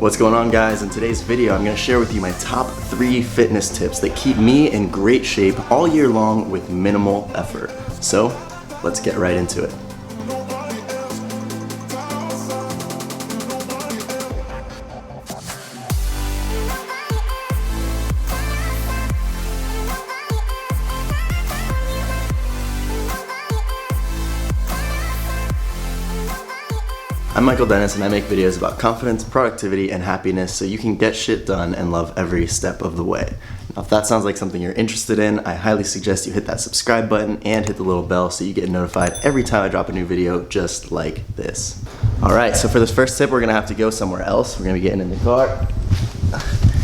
What's going on, guys? In today's video, I'm going to share with you my top 3 fitness tips that keep me in great shape all year long with minimal effort. So, let's get right into it. I'm Michael Dennis, and I make videos about confidence, productivity, and happiness so you can get shit done and love every step of the way. Now, if that sounds like something you're interested in, I highly suggest you hit that subscribe button and hit the little bell so you get notified every time I drop a new video just like this. Alright, so for this first tip, we're going to have to go somewhere else. We're going to be getting in the car,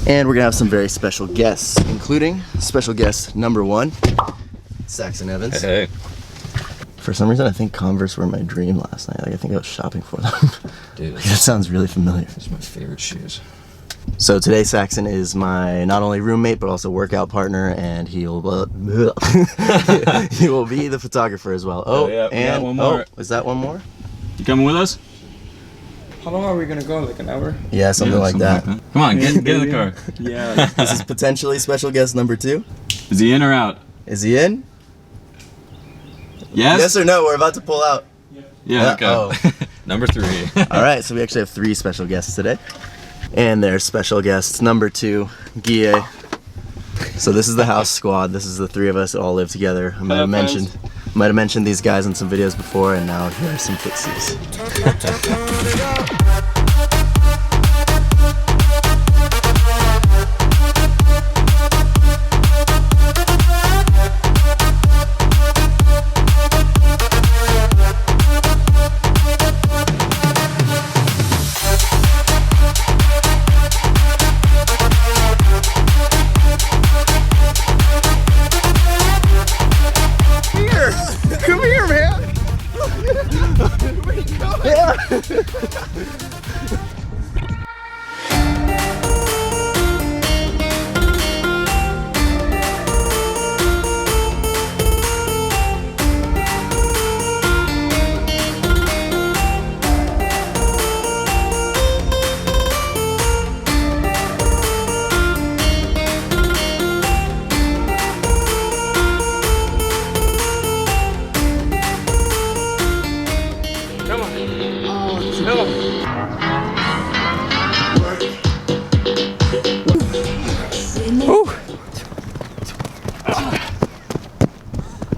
and we're going to have some very special guests, including special guest number 1, Saxon Evans. Hey. For some reason, I think Converse were my dream last night. Like, I think I was shopping for them. Dude, Like, that sounds really familiar. those are my favorite shoes. So today, Saxon is my not only roommate, but also workout partner, and he'll he will be the photographer as well. Oh, yeah, and one more. Oh, is that one more? You coming with us? How long are we gonna go? Like an hour? Yeah, something like that. Come on, get in the car. Yeah. This is potentially special guest number 2. Is he in or out? Is he in? Yes? Yes or no? We're about to pull out. Yeah, okay. Oh. Number 3. All right, so we actually have 3 special guests today, and there's special guests number 2, Guille. So this is the house squad. This is the 3 of us that all live together. I might have mentioned these guys in some videos before, and now here are some footsies. Come here, man! Yeah.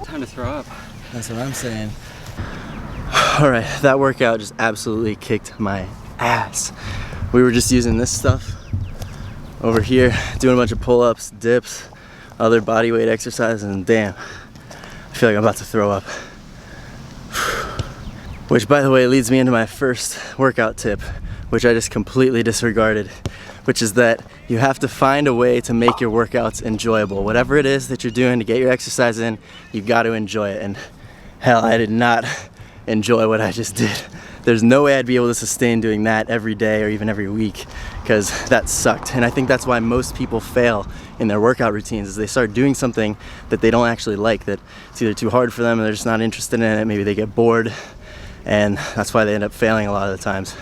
Time to throw up. That's what I'm saying. Alright, that workout just absolutely kicked my ass. We were just using this stuff over here, doing a bunch of pull-ups, dips, other body weight exercises, and damn, I feel like I'm about to throw up. Which, by the way, leads me into my first workout tip, which I just completely disregarded, which is that you have to find a way to make your workouts enjoyable. Whatever it is that you're doing to get your exercise in, you've got to enjoy it. And hell, I did not enjoy what I just did. There's no way I'd be able to sustain doing that every day or even every week, because that sucked. And I think that's why most people fail in their workout routines, is they start doing something that they don't actually like, that it's either too hard for them or they're just not interested in it. Maybe they get bored, and that's why they end up failing a lot of the times.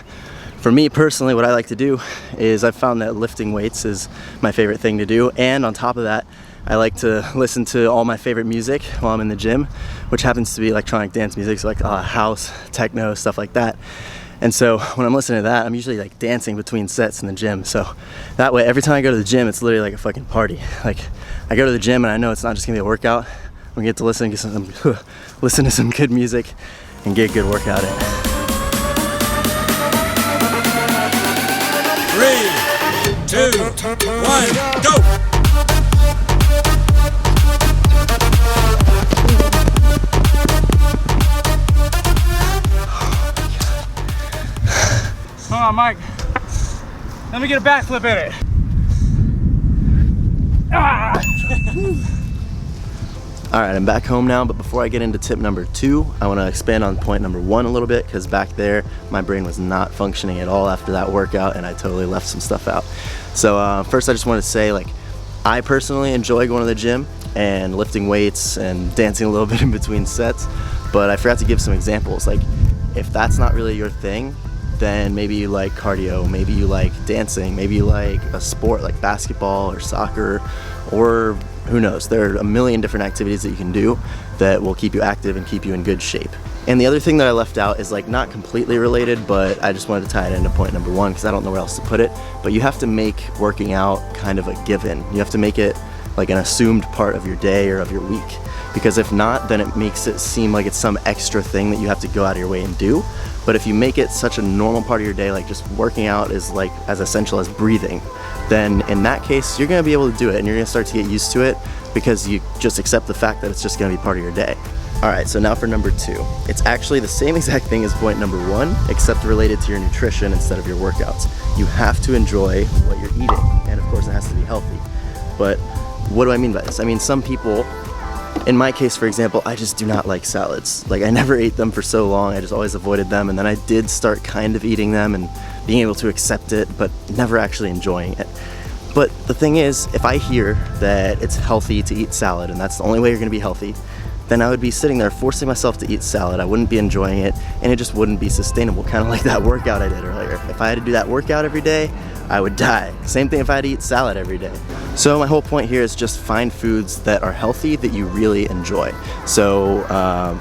For me personally, what I like to do is I've found that lifting weights is my favorite thing to do, and on top of that, I like to listen to all my favorite music while I'm in the gym, which happens to be electronic dance music, so like house, techno, stuff like that. And so when I'm listening to that, I'm usually like dancing between sets in the gym. So that way, every time I go to the gym, it's literally like a fucking party. Like, I go to the gym and I know it's not just gonna be a workout. I'm gonna get to listen to some good music and get a good workout in. 3, 2, 1, go! Come on, Mike. Let me get a backflip in it. Ah! Alright, I'm back home now, but before I get into tip number 2, I want to expand on point number 1 a little bit, because back there, my brain was not functioning at all after that workout, and I totally left some stuff out. So first I just want to say, like, I personally enjoy going to the gym and lifting weights and dancing a little bit in between sets, but I forgot to give some examples. Like, if that's not really your thing, then maybe you like cardio, maybe you like dancing, maybe you like a sport like basketball or soccer, or who knows, there are a million different activities that you can do that will keep you active and keep you in good shape. And the other thing that I left out is like not completely related, but I just wanted to tie it into point number one because I don't know where else to put it, but you have to make working out kind of a given. You have to make it like an assumed part of your day or of your week, because if not, then it makes it seem like it's some extra thing that you have to go out of your way and do. But if you make it such a normal part of your day, like just working out is like as essential as breathing, then in that case, you're gonna be able to do it and you're gonna start to get used to it because you just accept the fact that it's just gonna be part of your day. All right, so now for number two. It's actually the same exact thing as point number one, except related to your nutrition instead of your workouts. You have to enjoy what you're eating, and of course it has to be healthy. But what do I mean by this? I mean, some people, in my case, for example, I just do not like salads. Like, I never ate them for so long, I just always avoided them, and then I did start kind of eating them and being able to accept it, but never actually enjoying it. But the thing is, if I hear that it's healthy to eat salad, and that's the only way you're gonna be healthy, then I would be sitting there forcing myself to eat salad. I wouldn't be enjoying it, and it just wouldn't be sustainable, kind of like that workout I did earlier. If I had to do that workout every day, I would die. Same thing if I had to eat salad every day. So my whole point here is just find foods that are healthy that you really enjoy. So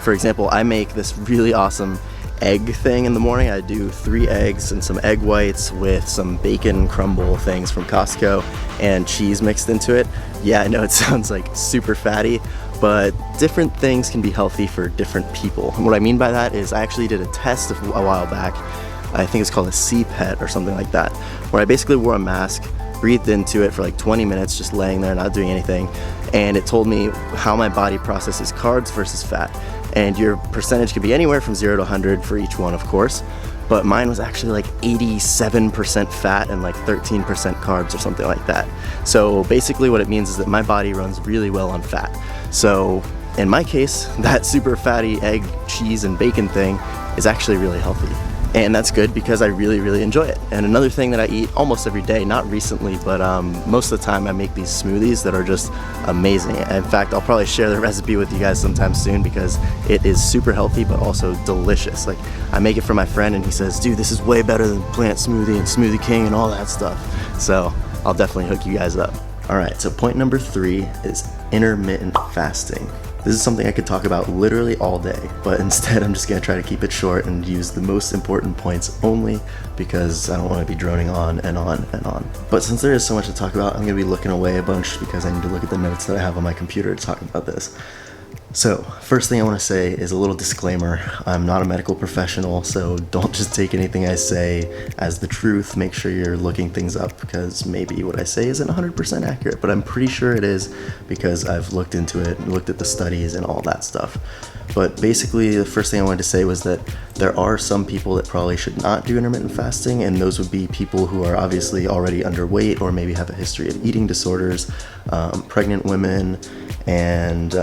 for example, I make this really awesome egg thing in the morning. I do 3 eggs and some egg whites with some bacon crumble things from Costco and cheese mixed into it. Yeah, I know it sounds like super fatty, but different things can be healthy for different people. And what I mean by that is I actually did a test a while back. I think it's called a CPET or something like that, where I basically wore a mask, breathed into it for like 20 minutes, just laying there, not doing anything. And it told me how my body processes carbs versus fat. And your percentage could be anywhere from 0 to 100 for each one, of course. But mine was actually like 87% fat and like 13% carbs or something like that. So basically what it means is that my body runs really well on fat. So in my case, that super fatty egg, cheese, and bacon thing is actually really healthy. And that's good because I really, really enjoy it. And another thing that I eat almost every day, not recently, but most of the time I make these smoothies that are just amazing. In fact, I'll probably share the recipe with you guys sometime soon because it is super healthy, but also delicious. Like, I make it for my friend and he says, dude, this is way better than Plant Smoothie and Smoothie King and all that stuff. So I'll definitely hook you guys up. All right, so point number 3 is intermittent fasting. This is something I could talk about literally all day, but instead I'm just gonna try to keep it short and use the most important points only because I don't wanna be droning on and on and on. But since there is so much to talk about, I'm gonna be looking away a bunch because I need to look at the notes that I have on my computer to talk about this. So, first thing I want to say is a little disclaimer. I'm not a medical professional, so don't just take anything I say as the truth. Make sure you're looking things up because maybe what I say isn't 100% accurate, but I'm pretty sure it is because I've looked into it, looked at the studies and all that stuff. But basically, the first thing I wanted to say was that there are some people that probably should not do intermittent fasting, and those would be people who are obviously already underweight or maybe have a history of eating disorders, pregnant women, and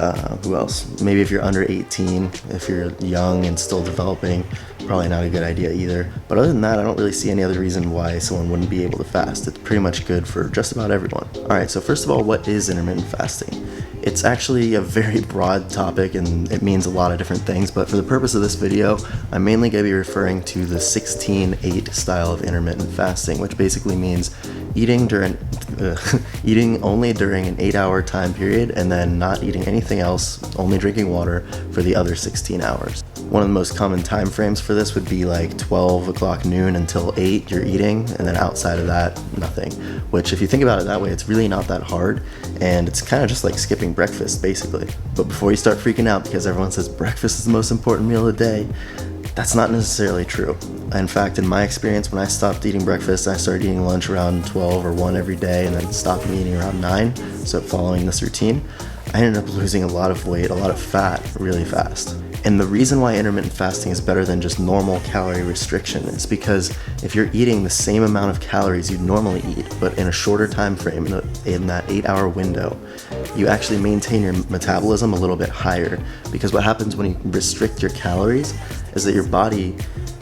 who else? Maybe if you're under 18, if you're young and still developing, probably not a good idea either. But other than that, I don't really see any other reason why someone wouldn't be able to fast. It's pretty much good for just about everyone. All right, so first of all, what is intermittent fasting? It's actually a very broad topic and it means a lot of different things, but for the purpose of this video, I'm mainly going to be referring to the 16-8 style of intermittent fasting, which basically means eating only during an 8-hour time period and then not eating anything else, only drinking water for the other 16 hours. One of the most common time frames for this would be like 12 o'clock noon until 8 you're eating, and then outside of that, nothing. Which if you think about it that way, it's really not that hard, and it's kind of just like skipping breakfast basically. But before you start freaking out because everyone says breakfast is the most important meal of the day, that's not necessarily true. In fact, in my experience, when I stopped eating breakfast, I started eating lunch around 12 or 1 every day and then stopped eating around 9. So following this routine, I ended up losing a lot of weight, a lot of fat really fast. And the reason why intermittent fasting is better than just normal calorie restriction is because if you're eating the same amount of calories you'd normally eat, but in a shorter time frame, in that 8-hour window, you actually maintain your metabolism a little bit higher. Because what happens when you restrict your calories is that your body,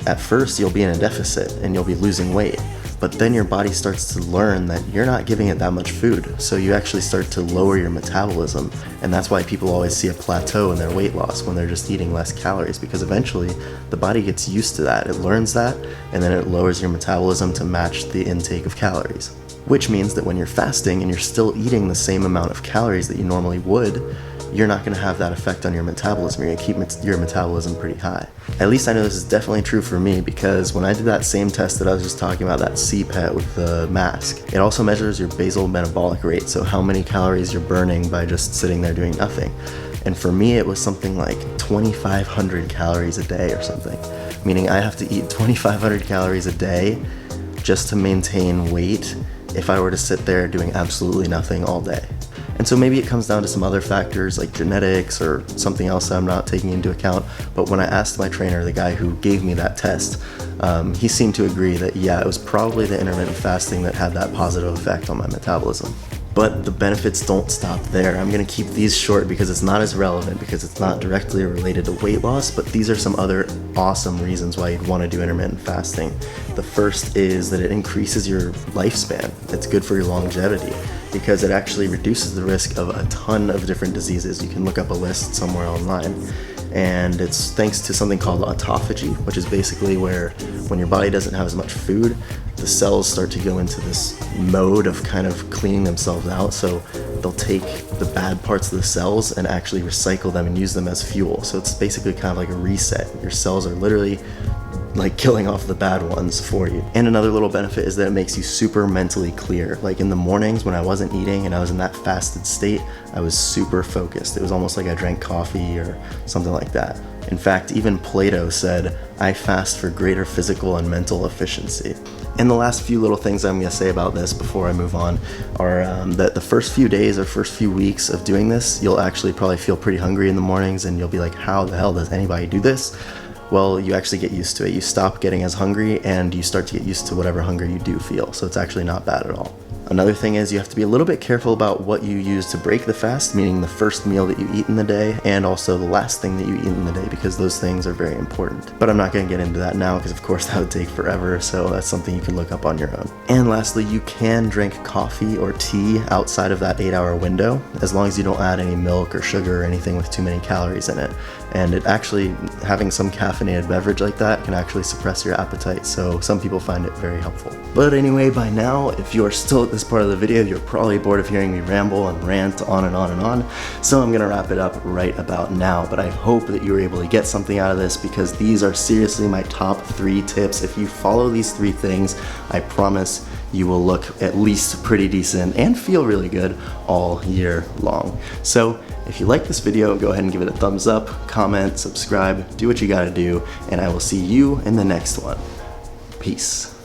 at first you'll be in a deficit and you'll be losing weight. But then your body starts to learn that you're not giving it that much food. So you actually start to lower your metabolism. And that's why people always see a plateau in their weight loss when they're just eating less calories, because eventually the body gets used to that. It learns that, and then it lowers your metabolism to match the intake of calories. Which means that when you're fasting and you're still eating the same amount of calories that you normally would, you're not going to have that effect on your metabolism. You're going to keep your metabolism pretty high. At least I know this is definitely true for me, because when I did that same test that I was just talking about, that CPET with the mask, it also measures your basal metabolic rate, so how many calories you're burning by just sitting there doing nothing. And for me, it was something like 2,500 calories a day or something, meaning I have to eat 2,500 calories a day just to maintain weight if I were to sit there doing absolutely nothing all day. And so maybe it comes down to some other factors like genetics or something else that I'm not taking into account. But when I asked my trainer, the guy who gave me that test, he seemed to agree that yeah, it was probably the intermittent fasting that had that positive effect on my metabolism. But the benefits don't stop there. I'm gonna keep these short because it's not as relevant, because it's not directly related to weight loss, but these are some other awesome reasons why you'd wanna do intermittent fasting. The first is that it increases your lifespan. It's good for your longevity because it actually reduces the risk of a ton of different diseases. You can look up a list somewhere online. And it's thanks to something called autophagy, which is basically where when your body doesn't have as much food, the cells start to go into this mode of kind of cleaning themselves out. So they'll take the bad parts of the cells and actually recycle them and use them as fuel. So it's basically kind of like a reset. Your cells are literally like killing off the bad ones for you. And another little benefit is that it makes you super mentally clear. Like in the mornings when I wasn't eating and I was in that fasted state, I was super focused. It was almost like I drank coffee or something like that. In fact, even Plato said, I fast for greater physical and mental efficiency. And the last few little things I'm gonna say about this before I move on are that the first few days or first few weeks of doing this, you'll actually probably feel pretty hungry in the mornings and you'll be like, how the hell does anybody do this? Well, you actually get used to it. You stop getting as hungry and you start to get used to whatever hunger you do feel. So it's actually not bad at all. Another thing is you have to be a little bit careful about what you use to break the fast, meaning the first meal that you eat in the day and also the last thing that you eat in the day, because those things are very important. But I'm not going to get into that now because of course that would take forever, so that's something you can look up on your own. And lastly, you can drink coffee or tea outside of that 8-hour window as long as you don't add any milk or sugar or anything with too many calories in it. And it actually, having some caffeinated beverage like that can actually suppress your appetite, so some people find it very helpful. But anyway, by now, if you are still at this part of the video, you're probably bored of hearing me ramble and rant on and on and on, so I'm gonna wrap it up right about now. But I hope that you were able to get something out of this, because these are seriously my top 3 tips. If you follow these 3 things, I promise you will look at least pretty decent and feel really good all year long. So if you like this video, go ahead and give it a thumbs up, comment, subscribe, do what you gotta do, and I will see you in the next one. Peace.